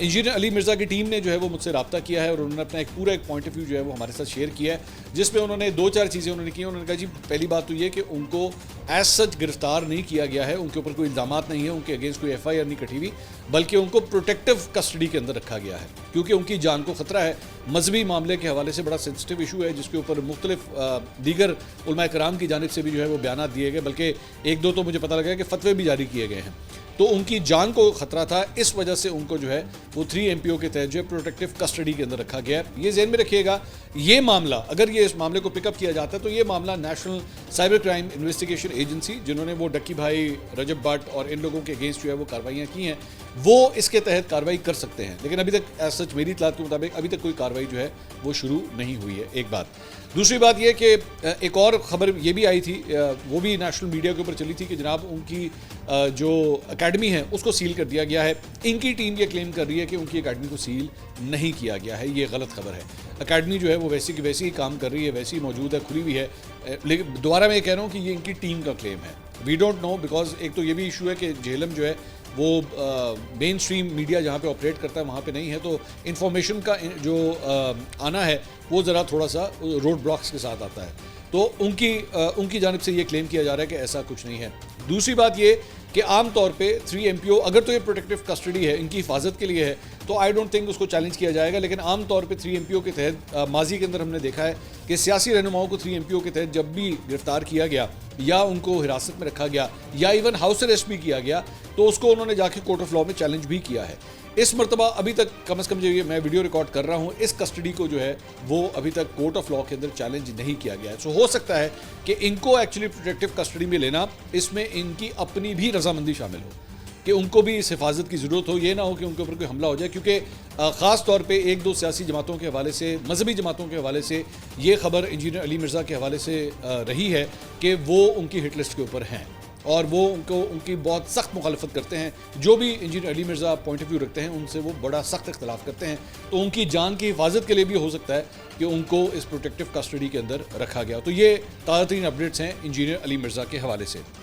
Engineer Ali Mirza की team ने जो है वो मुझसे रब्ता किया है और उन्होंने अपना एक पूरा एक पॉइंट ऑफ व्यू जो है वो हमारे साथ शेयर किया है, जिसमें उन्होंने 2-4 चीज़ें उन्होंने की। उन्होंने कहा जी पहली बात तो ये कि उनको एज सच गिरफ्तार नहीं किया गया है, उनके ऊपर कोई इल्ज़ामात नहीं है, उनके अगेंस्ट कोई FIR नहीं कटी हुई, बल्कि उनको प्रोटेक्टिव कस्टडी के अंदर रखा गया है क्योंकि उनकी जान को ख़तरा है। मजहबी मामले के हवाले से बड़ा सेंसिटिव इशू है जिसके ऊपर मुख्तलिफ दीगर उलमा कराम की जानिब से भी जो है वो बयान दिए गए, बल्कि एक दो तो मुझे पता लगा कि फतवे भी जारी किए गए हैं। तो उनकी जान को खतरा था, इस वजह से उनको जो है वो 3 MPO के तहत जो है प्रोटेक्टिव कस्टडी के अंदर रखा गया है। ये ज़हन में रखिएगा, ये मामला अगर ये इस मामले को पिकअप किया जाता है तो ये मामला national cyber crime investigation agency, जिन्होंने वो डक्की भाई, रजब भट्ट और इन लोगों के अगेंस्ट जो है वो कार्रवाइयाँ की हैं, वो इसके तहत कार्रवाई कर सकते हैं। लेकिन अभी तक एज सच मेरी इत्तलात के मुताबिक अभी तक कोई कार्रवाई जो है वो शुरू नहीं हुई है। एक बात। दूसरी बात यह कि एक और ख़बर ये भी आई थी, वो भी नेशनल मीडिया के ऊपर चली थी कि जनाब उनकी जो एकेडमी है उसको सील कर दिया गया है। इनकी टीम ये क्लेम कर रही है कि उनकी एकेडमी को सील नहीं किया गया है, ये गलत खबर है। एकेडमी जो है वो वैसी की वैसी ही काम कर रही है, वैसी ही मौजूद है, खुली हुई है। लेकिन दोबारा मैं ये कह रहा हूँ कि ये इनकी टीम का क्लेम है। वी डोंट नो, बिकॉज एक तो ये भी इशू है कि जेहलम जो है वो मेन स्ट्रीम मीडिया जहाँ पे ऑपरेट करता है वहाँ पे नहीं है, तो इन्फॉर्मेशन का जो आना है वो ज़रा थोड़ा सा रोड ब्लॉक्स के साथ आता है। तो उनकी जानिब से ये क्लेम किया जा रहा है कि ऐसा कुछ नहीं है। दूसरी बात ये कि आम तौर पे 3 MPO अगर तो ये प्रोटेक्टिव कस्टडी है, इनकी हिफाजत के लिए है, तो आई डोंट थिंक उसको चैलेंज किया जाएगा। लेकिन आम तौर पे 3 MPO के तहत माजी के अंदर हमने देखा है कि सियासी रहनुमाओं को 3 MPO के तहत जब भी गिरफ्तार किया गया या उनको हिरासत में रखा गया या इवन हाउस अरेस्ट भी किया गया, तो उसको उन्होंने जाके कोर्ट ऑफ लॉ में चैलेंज भी किया है। इस मरतबा अभी तक कम से कम जो ये मैं वीडियो रिकॉर्ड कर रहा हूँ, इस कस्टडी को जो है वो अभी तक कोर्ट ऑफ लॉ के अंदर चैलेंज नहीं किया गया है। सो हो सकता है कि इनको एक्चुअली प्रोटेक्टिव कस्टडी में लेना, इसमें इनकी अपनी भी रजामंदी शामिल हो कि उनको भी इस हिफाजत की ज़रूरत हो। ये ना हो कि उनके ऊपर कोई हमला हो जाए, क्योंकि ख़ास तौर पे 1-2 सियासी जमातों के हवाले से, मजहबी जमातों के हवाले से ये खबर इंजीनियर अली मिर्ज़ा के हवाले से रही है कि वो उनकी हिट लिस्ट के ऊपर हैं और वो उनकी बहुत सख्त मुखालफत करते हैं। जो भी engineer Ali Mirza point of view रखते हैं उनसे वो बड़ा सख्त इख्तलाफ करते हैं। तो उनकी जान की हिफाजत के लिए भी हो सकता है कि उनको इस प्रोटेक्टिव कस्टडी के अंदर रखा गया। तो ये ताज़ा तरीन अपडेट्स हैं इंजीनियर अली मिर्ज़ा के हवाले से।